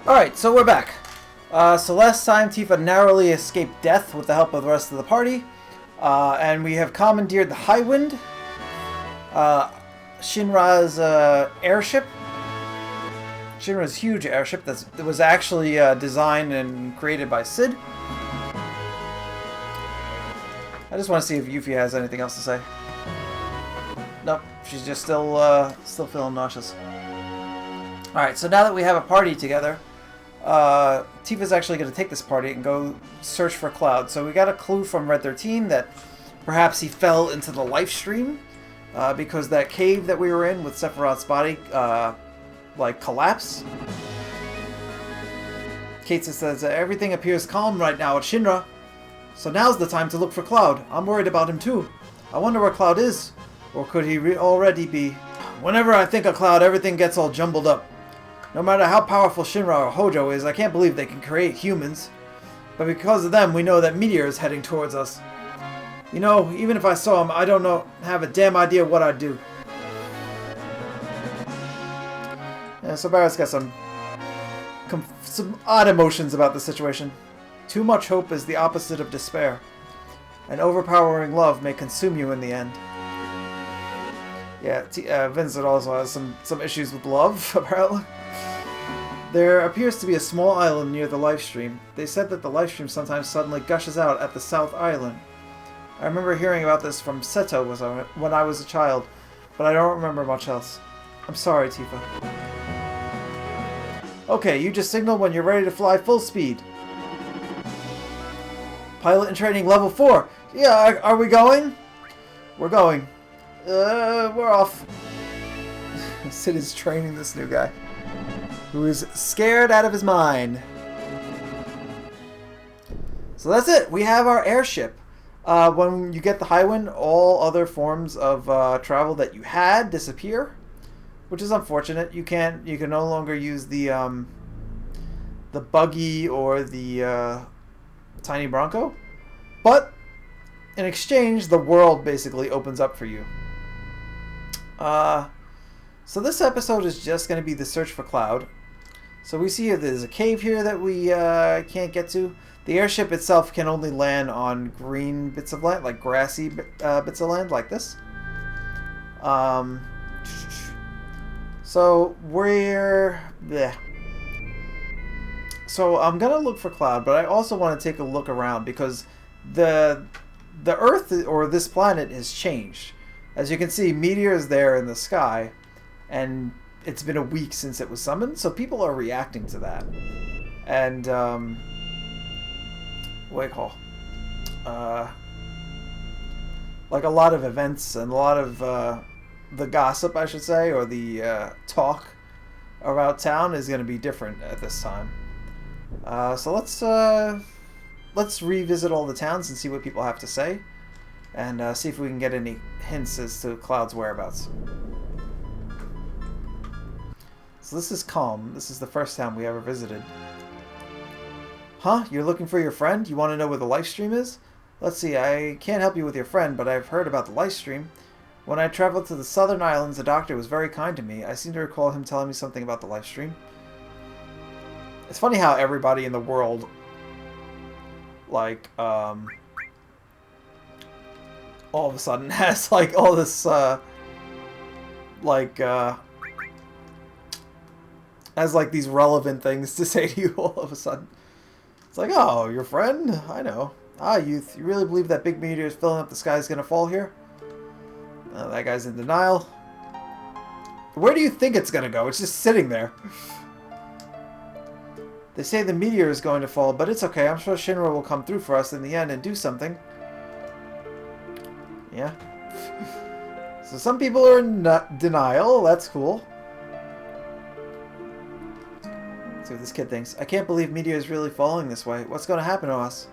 Alright, so we're back. So last time Tifa narrowly escaped death with the help of the rest of the party. And we have commandeered the High Wind. Shinra's airship. Shinra's huge airship that was actually designed and created by Sid. I just want to see if Yuffie has anything else to say. Nope, she's just still feeling nauseous. Alright, so now that we have a party together, Tifa's actually going to take this party and go search for Cloud. So we got a clue from Red 13 that perhaps he fell into the life stream because that cave that we were in with Sephiroth's body like collapsed. Keitsa says everything appears calm right now at Shinra, so now's the time to look for Cloud. I'm worried about him too. I wonder where Cloud is, or could he already be? Whenever I think of Cloud, everything gets all jumbled up. No matter how powerful Shinra or Hojo is, I can't believe they can create humans. But because of them, we know that Meteor is heading towards us. You know, even if I saw him, I don't have a damn idea what I'd do. Yeah, so Barrett's got some odd emotions about the situation. Too much hope is the opposite of despair. An overpowering love may consume you in the end. Yeah, Vincent also has some issues with love, apparently. There appears to be a small island near the life stream. They said that the life stream sometimes suddenly gushes out at the South Island. I remember hearing about this from Seto when I was a child, but I don't remember much else. I'm sorry, Tifa. Okay, you just signal when you're ready to fly full speed. Pilot in training level 4. Yeah, are we going? We're going. We're off. Sid is training this new guy, who is scared out of his mind. So that's it. We have our airship. When you get the High Wind, all other forms of travel that you had disappear, which is unfortunate. You can no longer use the buggy or the tiny Bronco, but in exchange, the world basically opens up for you. So this episode is just going to be the search for Cloud. So we see there's a cave here that we can't get to. The airship itself can only land on green bits of land, like grassy bits of land, like this. So we're... Bleh. So I'm going to look for Cloud, but I also want to take a look around because the Earth, or this planet, has changed. As you can see, Meteor is there in the sky, and it's been a week since it was summoned, so people are reacting to that. And, what do you call? Like a lot of events and a lot of the gossip, I should say, or the talk about town is going to be different at this time. So let's revisit all the towns and see what people have to say, and see if we can get any hints as to Cloud's whereabouts. So this is Calm. This is the first town we ever visited. Huh? You're looking for your friend? You want to know where the life stream is? Let's see, I can't help you with your friend, but I've heard about the life stream. When I traveled to the southern islands, the doctor was very kind to me. I seem to recall him telling me something about the life stream. It's funny how everybody in the world, like, all of a sudden has, like, all this, has, like, these relevant things to say to you all of a sudden. It's like, oh, your friend? I know. Ah, youth, you really believe that big meteor is filling up the sky is going to fall here? That guy's in denial. Where do you think it's going to go? It's just sitting there. They say the meteor is going to fall, but it's okay. I'm sure Shinra will come through for us in the end and do something. Yeah. So some people are in denial. That's cool. Let's see what this kid thinks. I can't believe meteor is really falling this way. What's going to happen to us?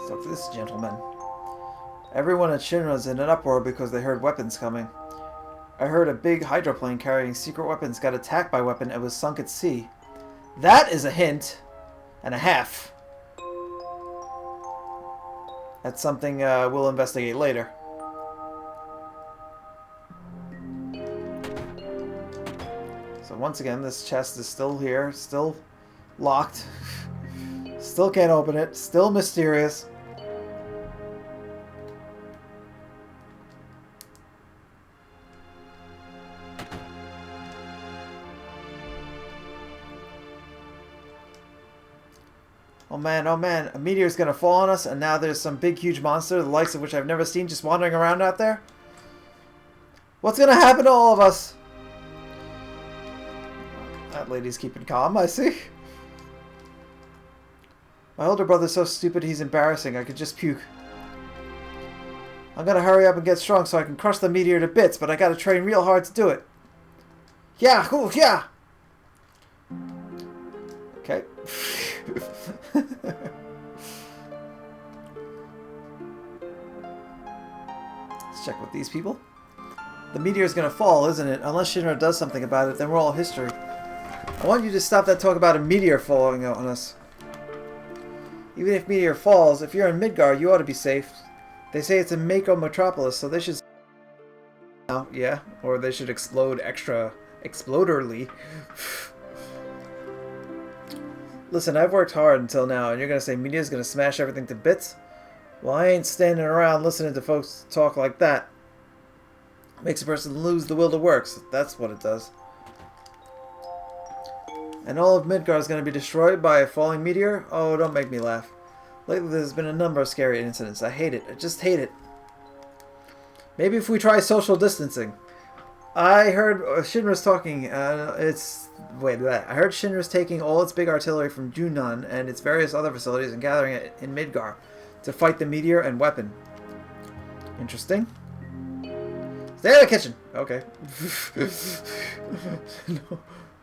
So this gentleman. Everyone at Shinra's in an uproar because they heard weapons coming. I heard a big hydroplane carrying secret weapons got attacked by weapon and was sunk at sea. That is a hint and a half. That's something we'll investigate later. So once again, this chest is still here, still locked. Still can't open it, still mysterious. Oh man, a meteor's gonna fall on us, and now there's some big, huge monster, the likes of which I've never seen, just wandering around out there? What's gonna happen to all of us? That lady's keeping calm, I see. My older brother's so stupid he's embarrassing, I could just puke. I'm gonna hurry up and get strong so I can crush the meteor to bits, but I gotta train real hard to do it. Yeah, ooh, yeah! Okay. Let's check with these people. The meteor's gonna fall, isn't it? Unless Shinra does something about it, then we're all history. I want you to stop that talk about a meteor falling on us. Even if meteor falls, if you're in Midgar, you ought to be safe. They say it's a Mako metropolis, so they should... Oh, yeah. Or they should explode extra... exploderly. Listen, I've worked hard until now, and you're gonna say meteor's gonna smash everything to bits? Well, I ain't standing around listening to folks talk like that. Makes a person lose the will to work, so that's what it does. And all of Midgar is going to be destroyed by a falling meteor? Oh, don't make me laugh. Lately there's been a number of scary incidents. I hate it. I just hate it. Maybe if we try social distancing. I heard Shinra's talking, I heard Shinra's taking all its big artillery from Junon and its various other facilities and gathering it in Midgar to fight the meteor and weapon. Interesting. Stay in the kitchen! Okay.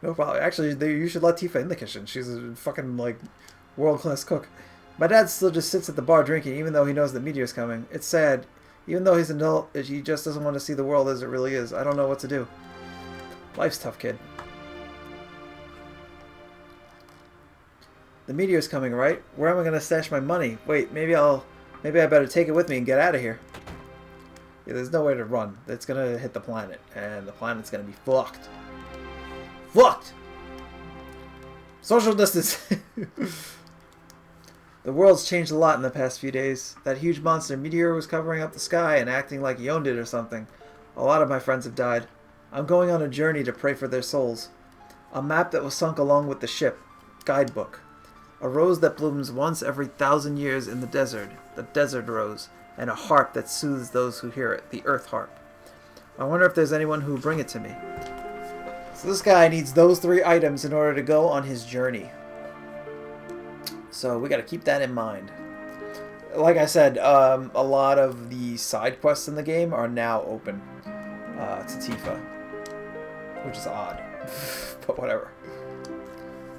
No problem. Actually, you should let Tifa in the kitchen. She's a fucking, like, world-class cook. My dad still just sits at the bar drinking, even though he knows the meteor's coming. It's sad. Even though he's an adult, he just doesn't want to see the world as it really is. I don't know what to do. Life's tough, kid. The meteor's coming, right? Where am I going to stash my money? Wait, maybe I better take it with me and get out of here. Yeah, there's no way to run. It's going to hit the planet, and the planet's going to be fucked. Fucked! Social distance! The world's changed a lot in the past few days. That huge monster meteor was covering up the sky and acting like he owned it or something. A lot of my friends have died. I'm going on a journey to pray for their souls. A map that was sunk along with the ship. Guidebook. A rose that blooms once every 1,000 years in the desert rose. And a harp that soothes those who hear it. The earth harp. I wonder if there's anyone who will bring it to me. So this guy needs those 3 items in order to go on his journey. So we got to keep that in mind. Like I said, a lot of the side quests in the game are now open to Tifa, which is odd, but whatever.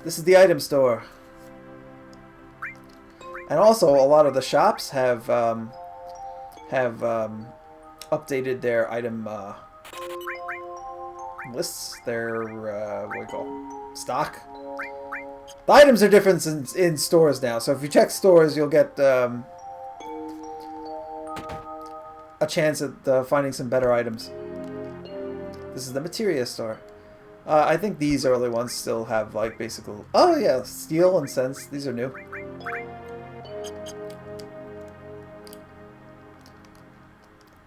This is the item store, and also a lot of the shops have updated their item lists, their what do you call stock. The items are different in stores now, so if you check stores, you'll get a chance at finding some better items. This is the materia store. I think these early ones still have like basic. Oh yeah, steel and sense. These are new.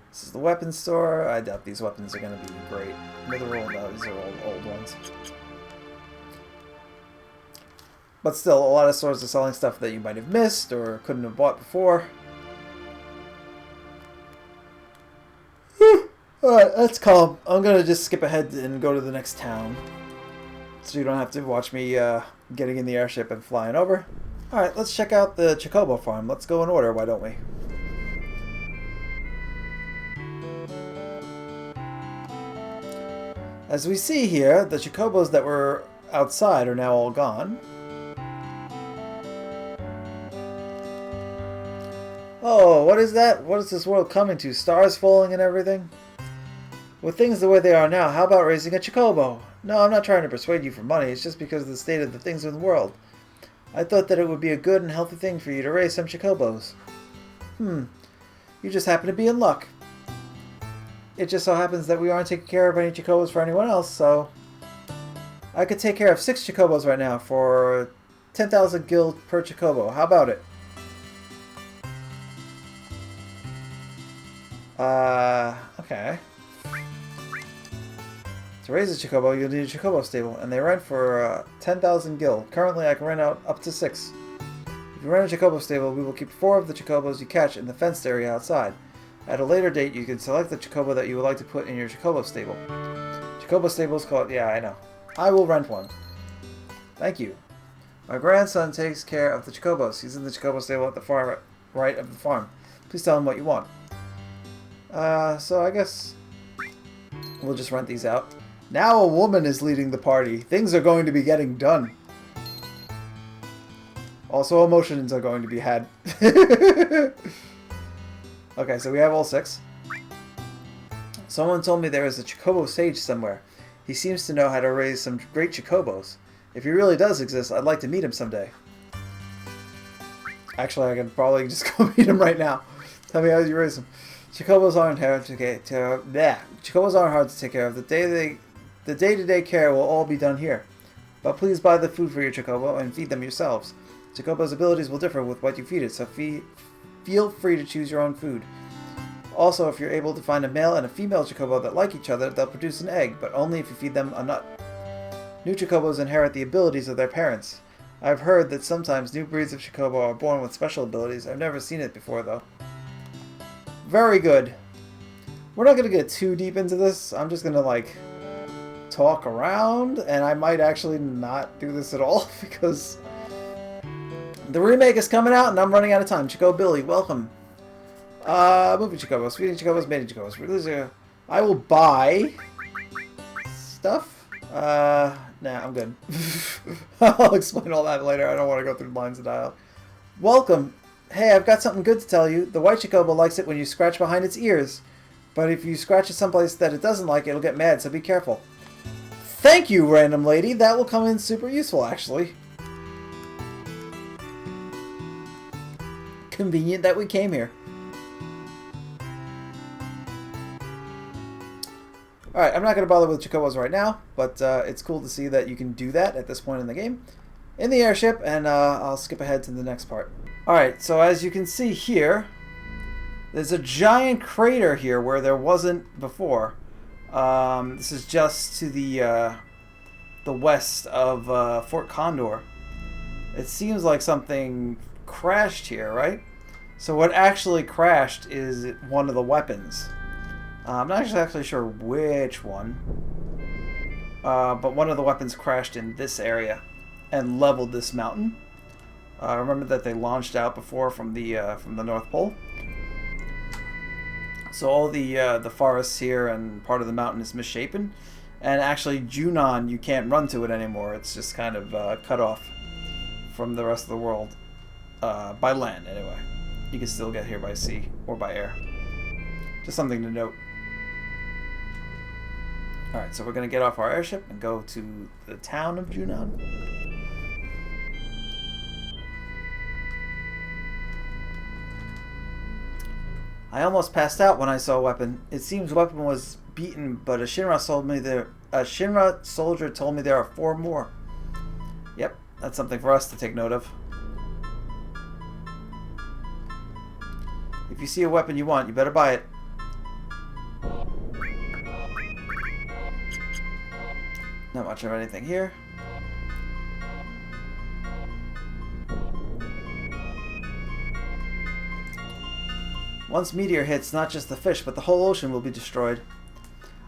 This is the weapons store. I doubt these weapons are going to be great. These are old ones. But still, a lot of stores are selling stuff that you might have missed or couldn't have bought before. Alright, that's calm. I'm going to just skip ahead and go to the next town. So you don't have to watch me getting in the airship and flying over. Alright, let's check out the Chocobo farm. Let's go in order, why don't we? As we see here, the Chocobos that were outside are now all gone. Oh, what is that? What is this world coming to? Stars falling and everything? With things the way they are now, how about raising a Chocobo? No, I'm not trying to persuade you for money. It's just because of the state of the things in the world. I thought that it would be a good and healthy thing for you to raise some Chocobos. You just happen to be in luck. It just so happens that we aren't taking care of any chocobos for anyone else, so... I could take care of 6 chocobos right now for 10,000 gil per chocobo. How about it? Okay. To raise a chocobo, you'll need a chocobo stable, and they rent for 10,000 gil. Currently, I can rent out up to 6. If you rent a chocobo stable, we will keep 4 of the chocobos you catch in the fenced area outside. At a later date, you can select the chocobo that you would like to put in your chocobo stable. Chocobo stables called... Yeah, I know. I will rent one. Thank you. My grandson takes care of the chocobos. He's in the chocobo stable at the far right of the farm. Please tell him what you want. So I guess we'll just rent these out. Now a woman is leading the party. Things are going to be getting done. Also, emotions are going to be had. Okay, so we have all 6. Someone told me there is a chocobo sage somewhere. He seems to know how to raise some great chocobos. If he really does exist, I'd like to meet him someday. Actually, I can probably just go meet him right now. Tell me how you raise them. Chocobos aren't hard to take care of. Chocobos aren't hard to take care of. The day-to-day care will all be done here. But please buy the food for your chocobo and feed them yourselves. Chocobo's abilities will differ with what you feed it, so feel free to choose your own food. Also, if you're able to find a male and a female chocobo that like each other, they'll produce an egg, but only if you feed them a nut. New chocobos inherit the abilities of their parents. I've heard that sometimes new breeds of chocobo are born with special abilities. I've never seen it before, though. Very good. We're not going to get too deep into this. I'm just going to, like, talk around, and I might actually not do this at all, because the remake is coming out, and I'm running out of time. Chocobo Billy, welcome. Moving chocobos, feeding chocobos, mating chocobos. I will buy stuff. Nah, I'm good. I'll explain all that later. I don't want to go through lines of dialogue. Welcome. Hey, I've got something good to tell you. The white chocobo likes it when you scratch behind its ears. But if you scratch it someplace that it doesn't like, it'll get mad, so be careful. Thank you, random lady. That will come in super useful, actually. Convenient that we came here. Alright, I'm not going to bother with chocobos right now, but it's cool to see that you can do that at this point in the game. In the airship, and I'll skip ahead to the next part. Alright, so as you can see here, there's a giant crater here where there wasn't before. This is just to the west of Fort Condor. It seems like something crashed here, right? So what actually crashed is one of the weapons. I'm not actually sure which one, but one of the weapons crashed in this area and leveled this mountain. Remember that they launched out before from the North Pole. So all the forests here and part of the mountain is misshapen, and actually Junon, you can't run to it anymore. It's just kind of cut off from the rest of the world by land anyway. You can still get here by sea or by air. Just something to note. Alright, so we're going to get off our airship and go to the town of Junon. I almost passed out when I saw a weapon. It seems the weapon was beaten, but a Shinra soldier told me there are 4 more. Yep, that's something for us to take note of. If you see a weapon you want, you better buy it. Not much of anything here. Once meteor hits, not just the fish, but the whole ocean will be destroyed.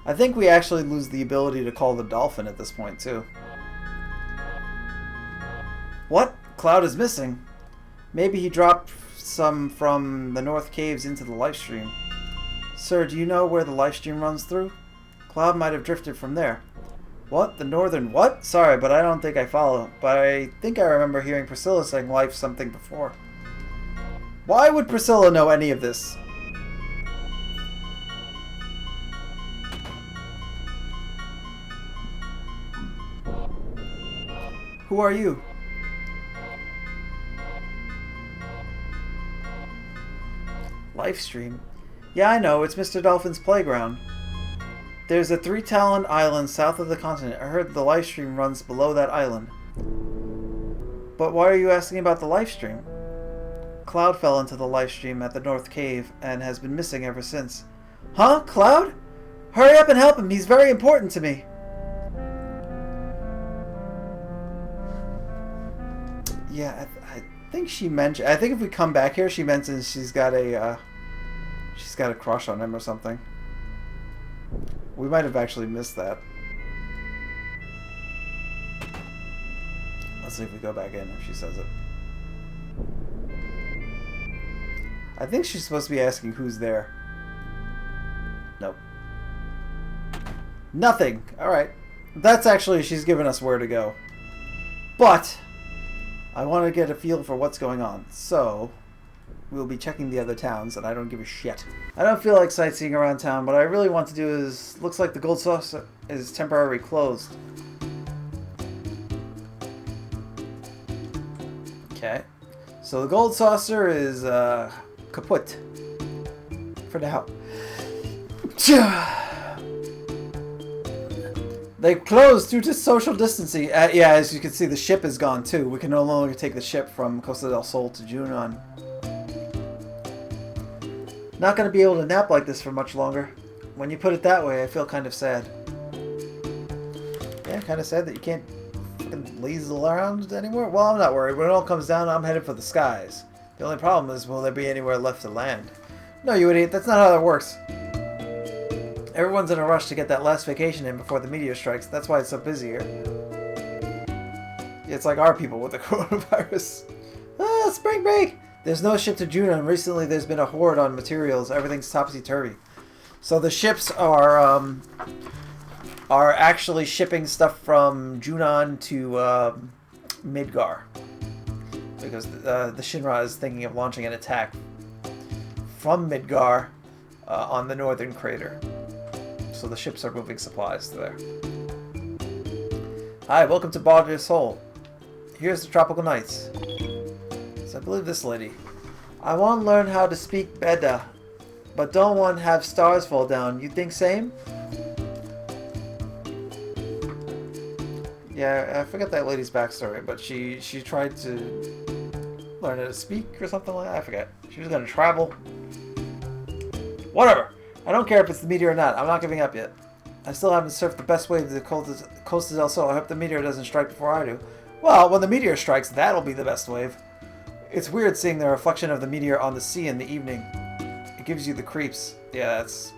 I think we actually lose the ability to call the dolphin at this point, too. What? Cloud is missing. Maybe he dropped some from the North Caves into the life stream. Sir, do you know where the life stream runs through? Cloud might have drifted from there. What? The northern what? Sorry, but I don't think I follow. But I think I remember hearing Priscilla saying life something before. Why would Priscilla know any of this? Who are you? Life stream? Yeah, I know. It's Mr. Dolphin's playground. There's a 3-talent island south of the continent. I heard the life stream runs below that island. But why are you asking about the life stream? Cloud fell into the life stream at the North Cave and has been missing ever since. Huh? Cloud? Hurry up and help him. He's very important to me. Yeah, I think she mentioned... I think if we come back here, she mentions she's got a crush on him or something. We might have actually missed that. Let's see if we go back in if she says it. I think she's supposed to be asking who's there. Nope. Nothing! Alright. That's actually, she's given us where to go. But, I want to get a feel for what's going on. So, we'll be checking the other towns, and I don't give a shit. I don't feel like sightseeing around town. What I really want to do is... Looks like the gold saucer is temporarily closed. Okay. So the gold saucer is, kaput. For now. They closed due to social distancing. Yeah, as you can see, the ship is gone too. We can no longer take the ship from Costa del Sol to Junon. Not going to be able to nap like this for much longer. When you put it that way, I feel kind of sad. Yeah, kind of sad that you can't fucking laze around anymore. Well, I'm not worried. When it all comes down, I'm headed for the skies. The only problem is, will there be anywhere left to land? No, you idiot. That's not how that works. Everyone's in a rush to get that last vacation in before the meteor strikes. That's why it's so busy here. It's like our people with the coronavirus. Ah, spring break! There's no ship to Junon. Recently, there's been a horde on materials. Everything's topsy-turvy. So the ships are actually shipping stuff from Junon to Midgar. Because the Shinra is thinking of launching an attack from Midgar on the northern crater. So the ships are moving supplies to there. Hi, welcome to Baldur's Soul. Here's the tropical nights. So I believe this lady. I want to learn how to speak Beda, but don't want to have stars fall down. You think same? Yeah, I forget that lady's backstory, but she tried to learn how to speak or something like that. I forget. She was going to travel. Whatever. I don't care if it's the meteor or not. I'm not giving up yet. I still haven't surfed the best wave to the Costa del Sol. I hope the meteor doesn't strike before I do. Well, when the meteor strikes, that'll be the best wave. It's weird seeing the reflection of the meteor on the sea in the evening. It gives you the creeps. Yeah, that's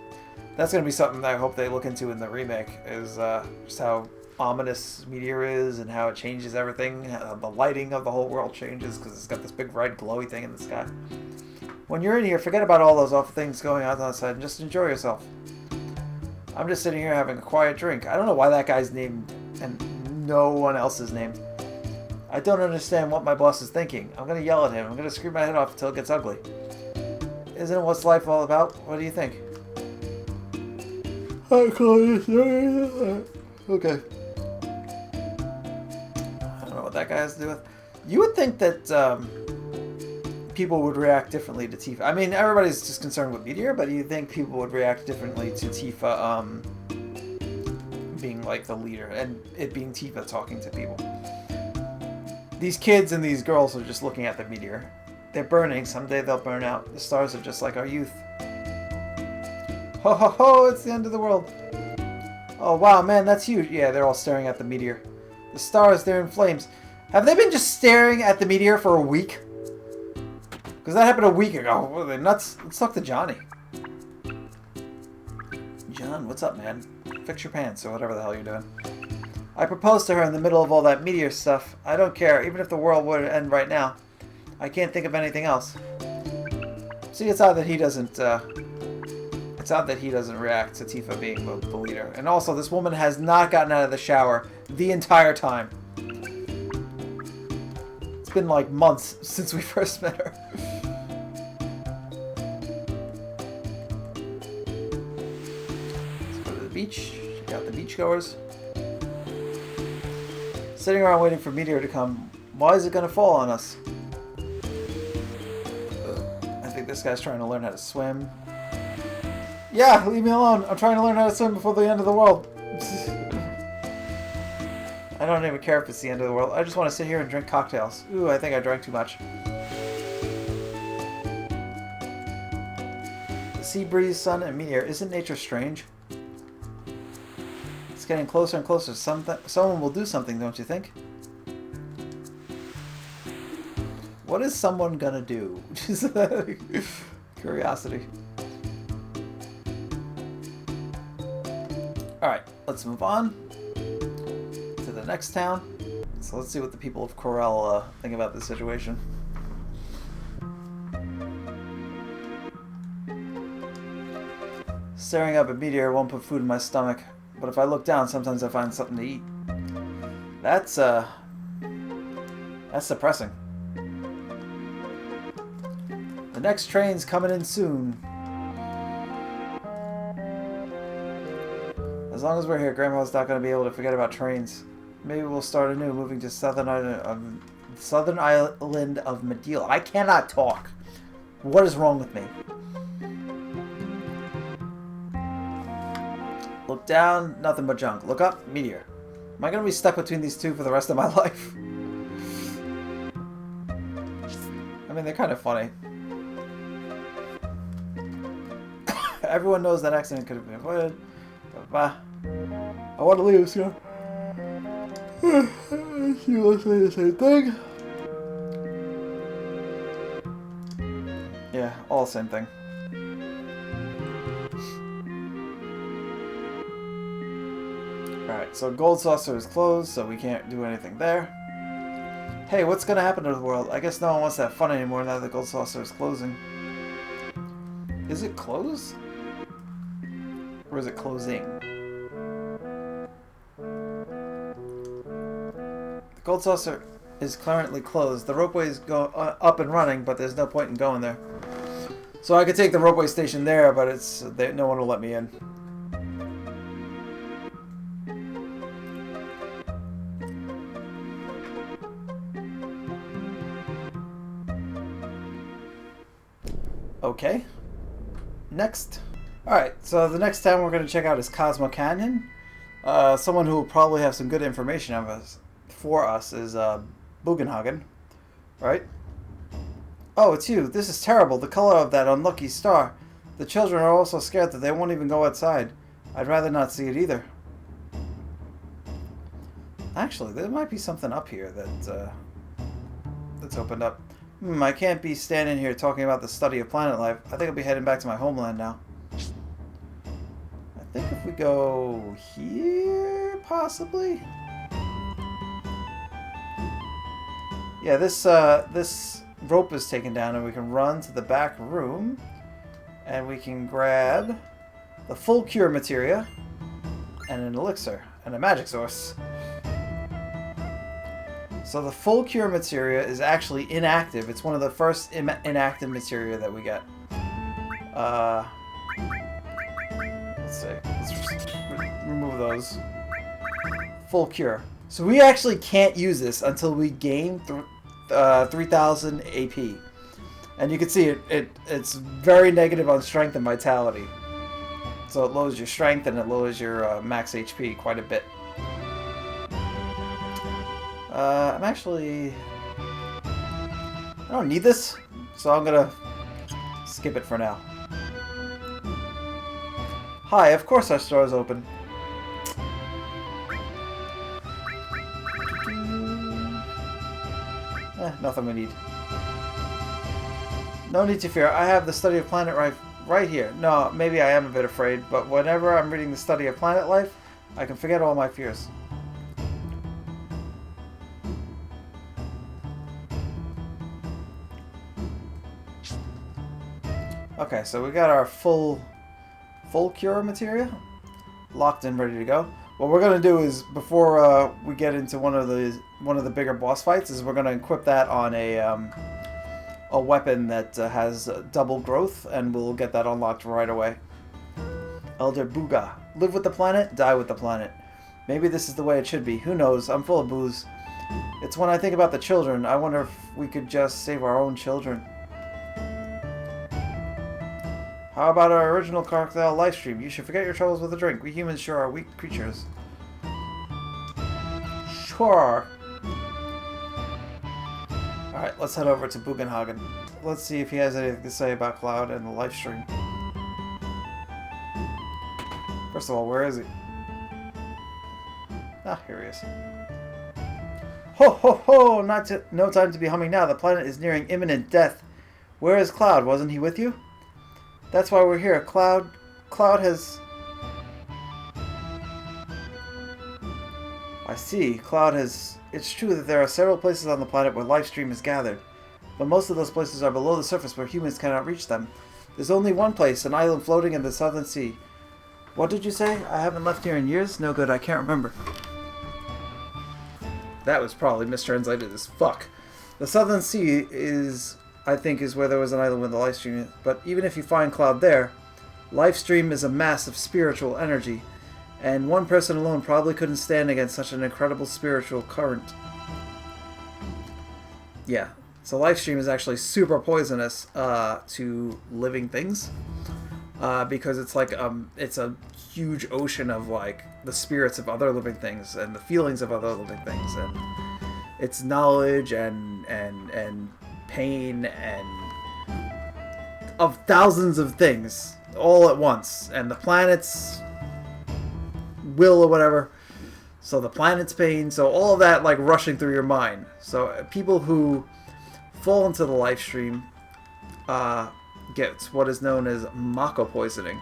going to be something that I hope they look into in the remake, is just how ominous meteor is and how it changes everything. The lighting of the whole world changes because it's got this big red glowy thing in the sky. When you're in here, forget about all those awful things going on outside and just enjoy yourself. I'm just sitting here having a quiet drink. I don't know why that guy's named and no one else is named. I don't understand what my boss is thinking. I'm going to yell at him. I'm going to scream my head off until it gets ugly. Isn't it what's life all about? What do you think? Okay. I don't know what that guy has to do with. You would think that people would react differently to Tifa. I mean, everybody's just concerned with Meteor, but you think people would react differently to Tifa being like the leader and it being Tifa talking to people. These kids and these girls are just looking at the meteor. They're burning. Someday they'll burn out. The stars are just like our youth. Ho ho ho! It's the end of the world. Oh wow, man, that's huge. Yeah, they're all staring at the meteor. The stars, they're in flames. Have they been just staring at the meteor for a week? Because that happened a week ago. What are they, nuts? Let's talk to Johnny. John, what's up, man? Fix your pants or whatever the hell you're doing. I proposed to her in the middle of all that meteor stuff. I don't care, even if the world would end right now. I can't think of anything else. See, it's odd that he doesn't. It's odd that he doesn't react to Tifa being the leader. And also, this woman has not gotten out of the shower the entire time. It's been like months since we first met her. Let's go to the beach. Check out the beachgoers. Sitting around waiting for meteor to come. Why is it going to fall on us? I think This guy's trying to learn how to swim. Yeah, leave me alone. I'm trying to learn how to swim before the end of the world. I don't even care if it's the end of the world. I just want to sit here and drink cocktails. Ooh, I think I drank too much. Sea breeze, sun, and meteor. Isn't nature strange? It's getting closer and closer. Someone will do something, don't you think? What is someone gonna do? Just curiosity. Alright, let's move on to the next town. So let's see what the people of Corel think about this situation. Staring up at meteor won't put food in my stomach, but if I look down, sometimes I find something to eat. That's depressing. The next train's coming in soon. As long as we're here, Grandma's not going to be able to forget about trains. Maybe we'll start anew, moving to southern island of Medeal. I cannot talk. What is wrong with me? Look down, nothing but junk. Look up, meteor. Am I going to be stuck between these two for the rest of my life? I mean, they're kind of funny. Everyone knows that accident could have been avoided. I want to leave, so you will say the same thing. Yeah, all the same thing. Alright, so Gold Saucer is closed, so we can't do anything there. Hey, what's gonna happen to the world? I guess no one wants to have fun anymore now that Gold Saucer is closing. Is it closed? Or is it closing? The Gold Saucer is currently closed. The ropeway is up and running, but there's no point in going there. So I could take the ropeway station there, but no one will let me in. Okay. Next. Alright, so the next town we're going to check out is Cosmo Canyon. Someone who will probably have some good information for us is Bugenhagen. Right? Oh, it's you. This is terrible. The color of that unlucky star. The children are all so scared that they won't even go outside. I'd rather not see it either. Actually, there might be something up here that's opened up. I can't be standing here talking about the study of planet life. I think I'll be heading back to my homeland now. I think if we go here, possibly? Yeah, this rope is taken down and we can run to the back room and we can grab the full cure materia and an elixir and a magic source. So the full cure materia is actually inactive. It's one of the first inactive materia that we get. Let's see. Let's just remove those. Full cure. So we actually can't use this until we gain 3,000 AP. And you can see it's very negative on strength and vitality. So it lowers your strength and it lowers your max HP quite a bit. I don't need this, so I'm gonna skip it for now. Hi, of course our store is open. Nothing we need. No need to fear. I have the study of planet life right here. No, maybe I am a bit afraid, but whenever I'm reading the study of planet life, I can forget all my fears. Okay, so we got our full cure materia locked in, ready to go. What we're gonna do is before we get into one of the bigger boss fights, is we're gonna equip that on a weapon that has double growth, and we'll get that unlocked right away. Elder Booga, live with the planet, die with the planet. Maybe this is the way it should be. Who knows? I'm full of booze. It's when I think about the children. I wonder if we could just save our own children. How about our original cocktail live stream? You should forget your troubles with a drink. We humans sure are weak creatures. Sure. Alright, let's head over to Bugenhagen. Let's see if he has anything to say about Cloud and the live stream. First of all, where is he? Ah, here he is. Ho ho ho! No time to be humming now. The planet is nearing imminent death. Where is Cloud? Wasn't he with you? That's why we're here. Cloud has... I see. Cloud has... It's true that there are several places on the planet where life stream is gathered. But most of those places are below the surface where humans cannot reach them. There's only one place, an island floating in the southern sea. What did you say? I haven't left here in years? No good, I can't remember. That was probably mistranslated as fuck. The southern sea is... I think is where there was an island with the life stream. But even if you find Cloud there, life stream is a mass of spiritual energy, and one person alone probably couldn't stand against such an incredible spiritual current. Yeah, so life stream is actually super poisonous to living things because it's like it's a huge ocean of like the spirits of other living things and the feelings of other living things, and it's knowledge and pain and of thousands of things all at once, and the planet's will or whatever, so the planet's pain, so all of that like rushing through your mind. So people who fall into the life stream get what is known as mako poisoning,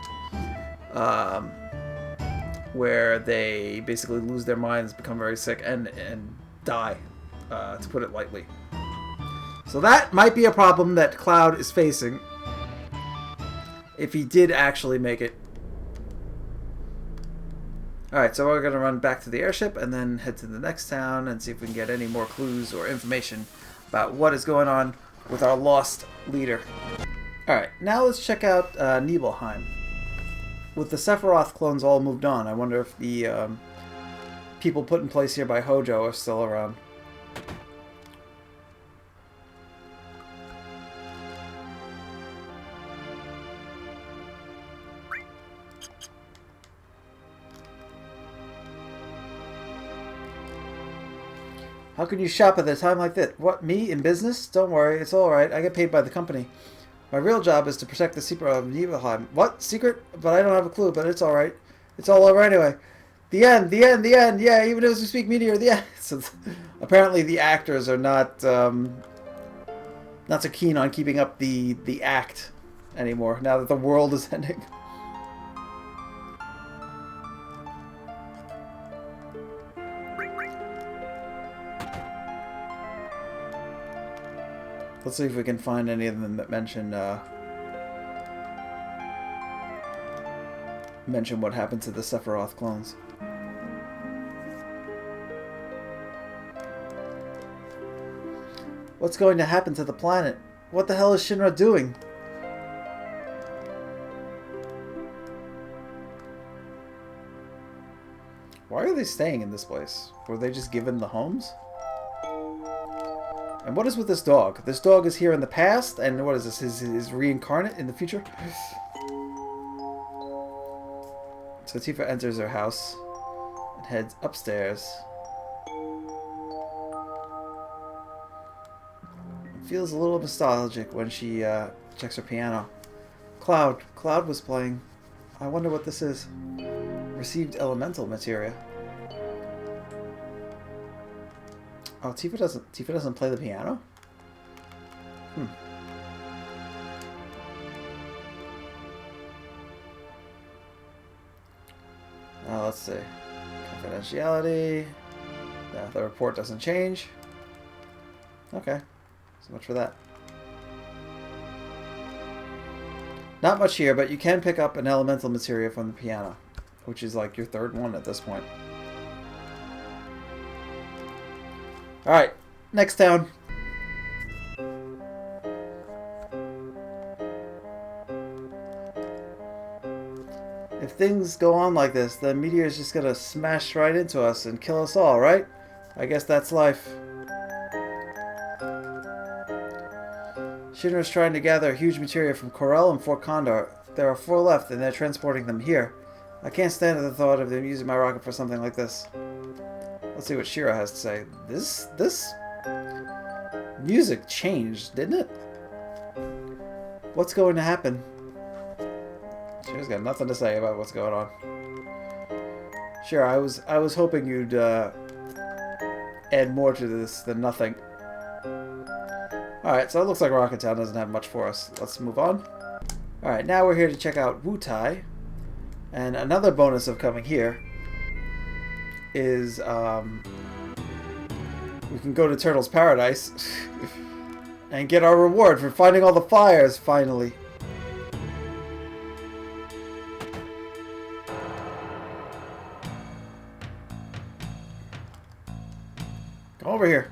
where they basically lose their minds, become very sick, and die, to put it lightly. So that might be a problem that Cloud is facing if he did actually make it. Alright, so we're going to run back to the airship and then head to the next town and see if we can get any more clues or information about what is going on with our lost leader. Alright, now let's check out Nibelheim. With the Sephiroth clones all moved on, I wonder if the people put in place here by Hojo are still around. How can you shop at a time like this? What, me? In business? Don't worry, it's alright. I get paid by the company. My real job is to protect the secret of Nibelheim. What? Secret? But I don't have a clue, but it's alright. It's all over anyway. The end, the end, the end. Yeah, even as we speak meteor, the end. So, apparently the actors are not so keen on keeping up the act anymore, now that the world is ending. Let's see if we can find any of them that mention what happened to the Sephiroth clones. What's going to happen to the planet? What the hell is Shinra doing? Why are they staying in this place? Were they just given the homes? And what is with this dog? This dog is here in the past, and what is this? His reincarnate in the future? So Tifa enters her house and heads upstairs. It feels a little nostalgic when she checks her piano. Cloud was playing. I wonder what this is. Received elemental materia. Oh, Tifa doesn't play the piano? Let's see. Confidentiality. Yeah, the report doesn't change. Okay. So much for that. Not much here, but you can pick up an elemental materia from the piano, which is like your third one at this point. Alright, next town. If things go on like this, the meteor is just gonna smash right into us and kill us all, right? I guess that's life. Shinra's trying to gather huge materia from Corel and Fort Condor. There are 4 left, and they're transporting them here. I can't stand the thought of them using my rocket for something like this. Let's see what Shira has to say. This music changed, didn't it? What's going to happen? Shira's got nothing to say about what's going on. Shira, I was hoping you'd add more to this than nothing. Alright, so it looks like Rocket Town doesn't have much for us. Let's move on. Alright, now we're here to check out Wutai. And another bonus of coming here is we can go to Turtle's Paradise and get our reward for finding all the fires, finally. Go over here.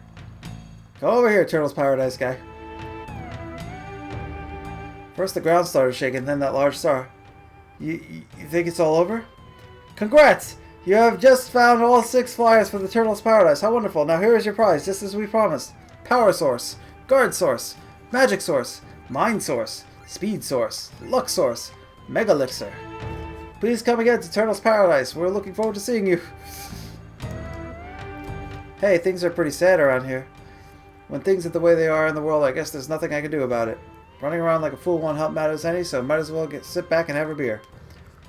Go over here, Turtle's Paradise guy. First the ground started shaking, then that large star. You think it's all over? Congrats! You have just found all 6 flyers for the Turtle's Paradise. How wonderful. Now here is your prize, just as we promised. Power Source, Guard Source, Magic Source, Mind Source, Speed Source, Luck Source, Mega Elixir. Please come again to Turtle's Paradise. We're looking forward to seeing you. Hey, things are pretty sad around here. When things are the way they are in the world, I guess there's nothing I can do about it. Running around like a fool won't help matters any, so might as well sit back and have a beer.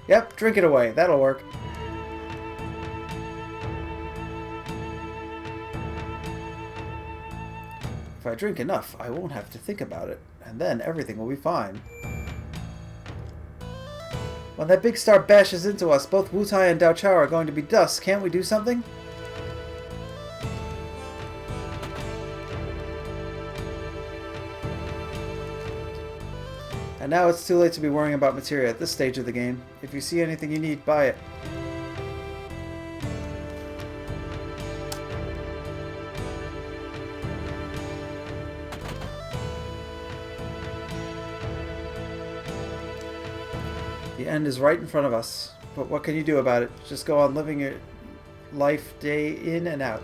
Yep, drink it away. That'll work. If I drink enough, I won't have to think about it, and then everything will be fine. When that big star bashes into us, both Wutai and Dao Chao are going to be dust. Can't we do something? And now it's too late to be worrying about materia at this stage of the game. If you see anything you need, buy it. The end is right in front of us. But what can you do about it? Just go on living your life day in and out.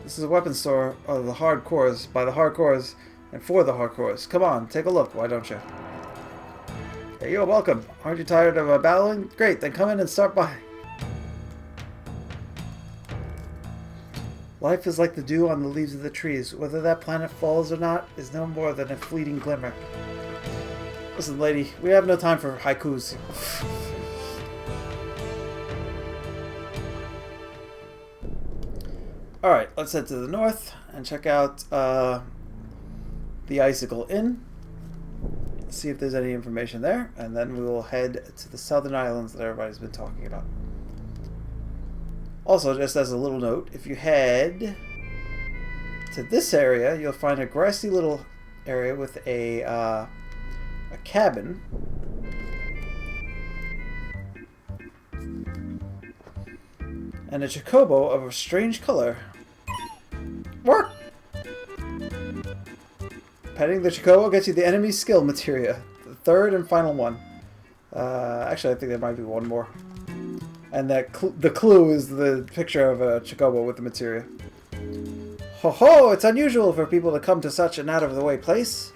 This is a weapon store of the hardcores, by the hardcores, and for the hardcores. Come on, take a look, why don't you? Hey, you're welcome. Aren't you tired of battling? Great, then come in and start by. Life is like the dew on the leaves of the trees. Whether that planet falls or not is no more than a fleeting glimmer. Listen, lady, we have no time for haikus. Alright, let's head to the north and check out the Icicle Inn. See if there's any information there, and then we will head to the southern islands that everybody's been talking about. Also, just as a little note, if you head to this area, you'll find a grassy little area with a cabin. And a chocobo of a strange color. Work! Petting the chocobo gets you the enemy's skill materia. The third and final one. Actually, I think there might be one more. And that the clue is the picture of a chocobo with the materia. Ho ho! It's unusual for people to come to such an out-of-the-way place.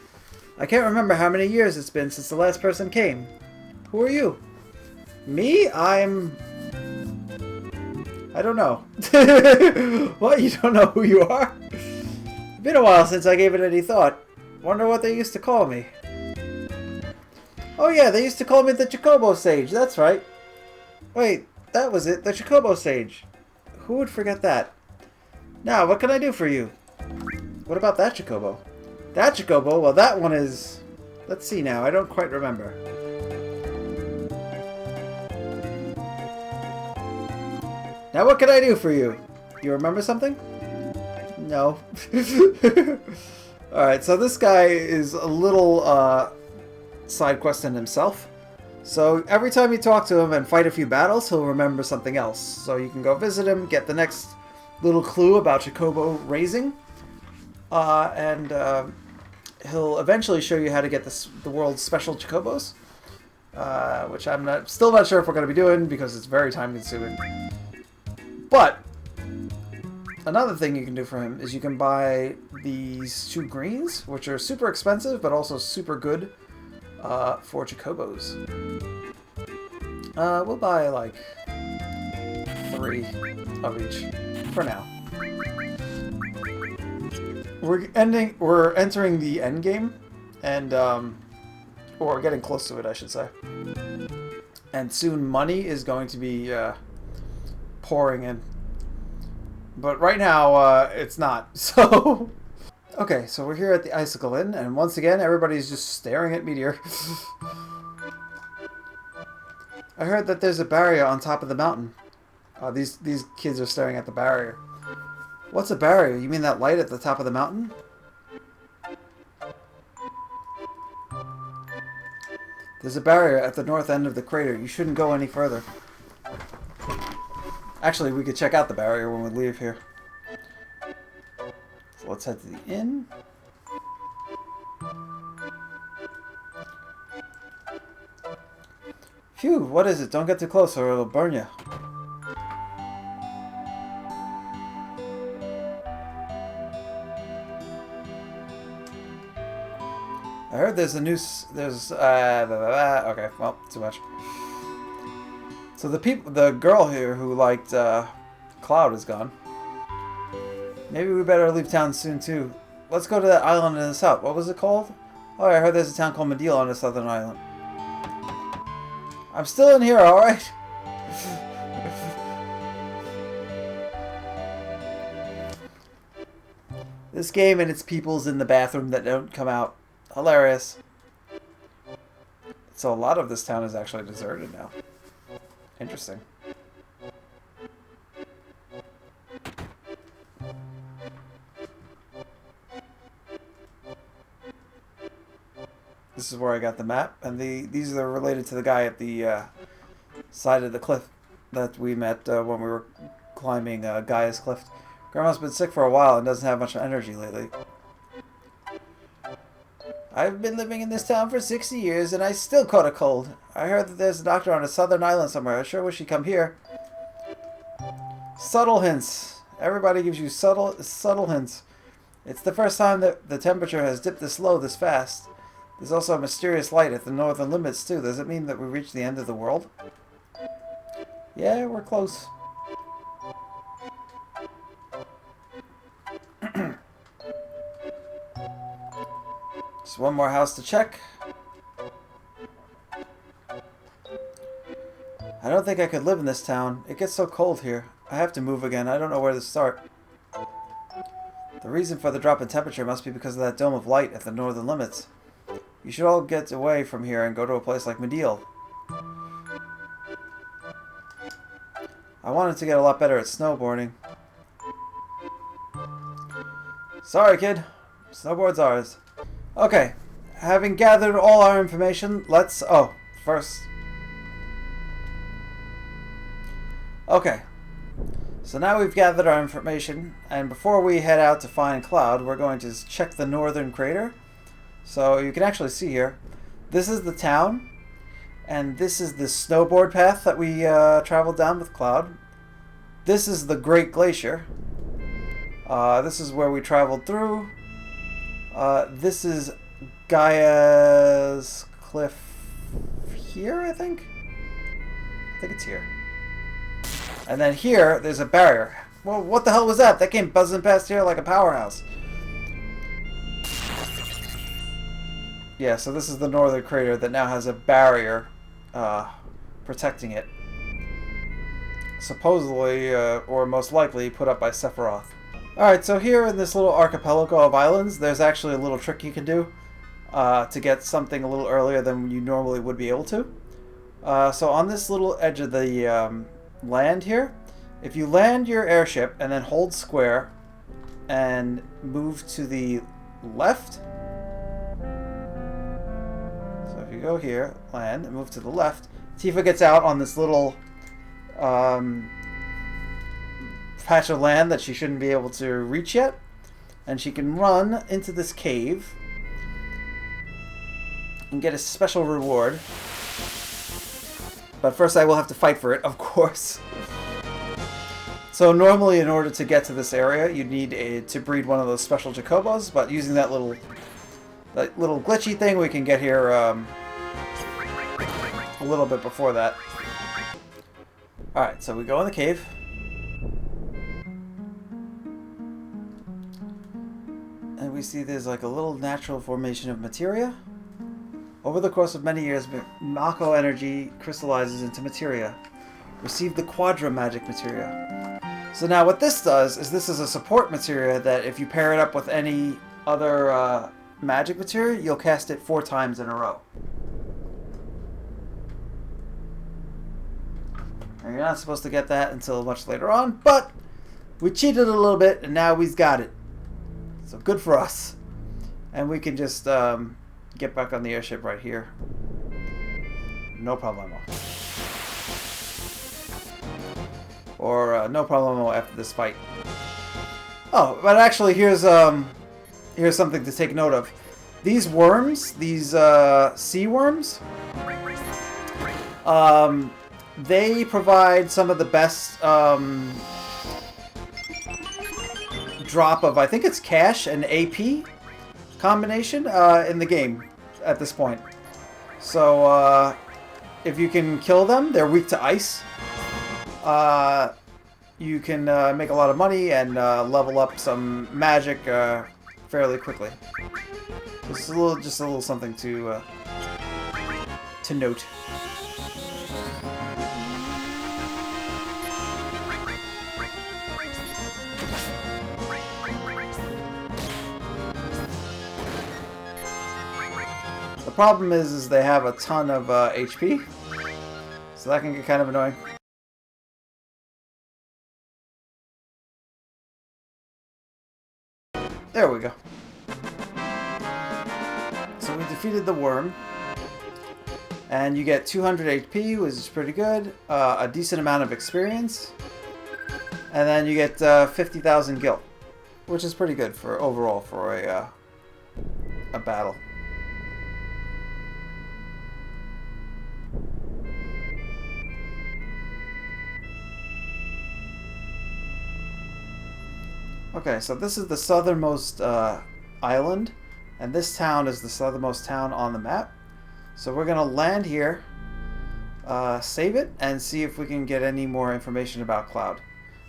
I can't remember how many years it's been since the last person came. Who are you? Me? I don't know. What? You don't know who you are? Been a while since I gave it any thought. Wonder what they used to call me. Oh yeah, they used to call me the Chocobo Sage. That's right. Wait, that was it. The Chocobo Sage. Who would forget that? Now, what can I do for you? What about that Chocobo? That Chocobo? Well, that one is... Let's see now. I don't quite remember. Now what can I do for you? You remember something? No. Alright, so this guy is a little side questing himself. So every time you talk to him and fight a few battles, he'll remember something else. So you can go visit him, get the next little clue about Chocobo raising. And he'll eventually show you how to get the world's special Chocobos. which I'm still not sure if we're going to be doing because it's very time consuming. But another thing you can do for him is you can buy these 2 greens, which are super expensive but also super good for Chocobos. We'll buy like 3 of each for now. We're entering the end game, and or getting close to it, I should say. And soon money is going to be pouring in. But right now, it's not. So, okay, so we're here at the Icicle Inn, and once again, everybody's just staring at Meteor. I heard that there's a barrier on top of the mountain. These kids are staring at the barrier. What's a barrier? You mean that light at the top of the mountain? There's a barrier at the north end of the crater. You shouldn't go any further. Actually, we could check out the barrier when we leave here. So let's head to the inn. Phew, what is it? Don't get too close or it'll burn you. I heard there's a new... okay, well, too much. So the girl here who liked Cloud is gone. Maybe we better leave town soon too. Let's go to that island in the south. What was it called? Oh, I heard there's a town called Medeal on the southern island. I'm still in here, alright? This game and its people's in the bathroom that don't come out. Hilarious. So a lot of this town is actually deserted now. Interesting. This is where I got the map, and these are related to the guy at the side of the cliff that we met when we were climbing Gaia's Cliff. Grandma's been sick for a while and doesn't have much energy lately. I've been living in this town for 60 years and I still caught a cold. I heard that there's a doctor on a southern island somewhere. I sure wish he'd come here. Subtle hints. Everybody gives you subtle hints. It's the first time that the temperature has dipped this low this fast. There's also a mysterious light at the northern limits too. Does it mean that we reached the end of the world? Yeah, we're close. Just one more house to check. I don't think I could live in this town. It gets so cold here. I have to move again. I don't know where to start. The reason for the drop in temperature must be because of that dome of light at the northern limits. You should all get away from here and go to a place like Medeal. I wanted to get a lot better at snowboarding. Sorry, kid. Snowboard's ours. Okay, having gathered all our information, let's... Oh, first... Okay, so now we've gathered our information, and before we head out to find Cloud, we're going to check the northern crater. So you can actually see here, this is the town, and this is the snowboard path that we traveled down with Cloud. This is the Great Glacier. This is where we traveled through. This is Gaia's Cliff here, I think? I think it's here. And then here, there's a barrier. Well, what the hell was that? That came buzzing past here like a powerhouse. Yeah, so this is the northern crater that now has a barrier protecting it. Supposedly, or most likely, put up by Sephiroth. Alright, so here in this little archipelago of islands, there's actually a little trick you can do to get something a little earlier than you normally would be able to. So on this little edge of the land here, if you land your airship and then hold square and move to the left, so if you go here, land, and move to the left, Tifa gets out on this little patch of land that she shouldn't be able to reach yet, and she can run into this cave and get a special reward. But first I will have to fight for it, of course. So normally in order to get to this area, you'd need to breed one of those special Chocobos, but using that little glitchy thing, we can get here a little bit before that. Alright, so we go in the cave. And we see there's like a little natural formation of materia. Over the course of many years, Mako energy crystallizes into materia. Receive the Quadra magic materia. So now what this does is this is a support materia that if you pair it up with any other magic materia, you'll cast it 4 times in a row. Now you're not supposed to get that until much later on, but we cheated a little bit and now we've got it. So good for us. And we can just get back on the airship right here. No problemo. Or no problemo after this fight. Oh, but actually here's something to take note of. These worms, these sea worms, they provide some of the best drop of, I think it's cash and AP combination in the game at this point. So if you can kill them, they're weak to ice. You can make a lot of money and level up some magic fairly quickly. Just a little something to note. The problem is they have a ton of HP, so that can get kind of annoying. There we go. So we defeated the worm, and you get 200 HP, which is pretty good, a decent amount of experience, and then you get 50,000 gil, which is pretty good for overall for a battle. Okay, so this is the southernmost island, and this town is the southernmost town on the map. So we're going to land here, save it, and see if we can get any more information about Cloud.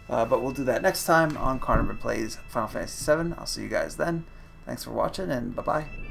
But we'll do that next time on Carnabrin Plays Final Fantasy VII. I'll see you guys then. Thanks for watching, and bye-bye.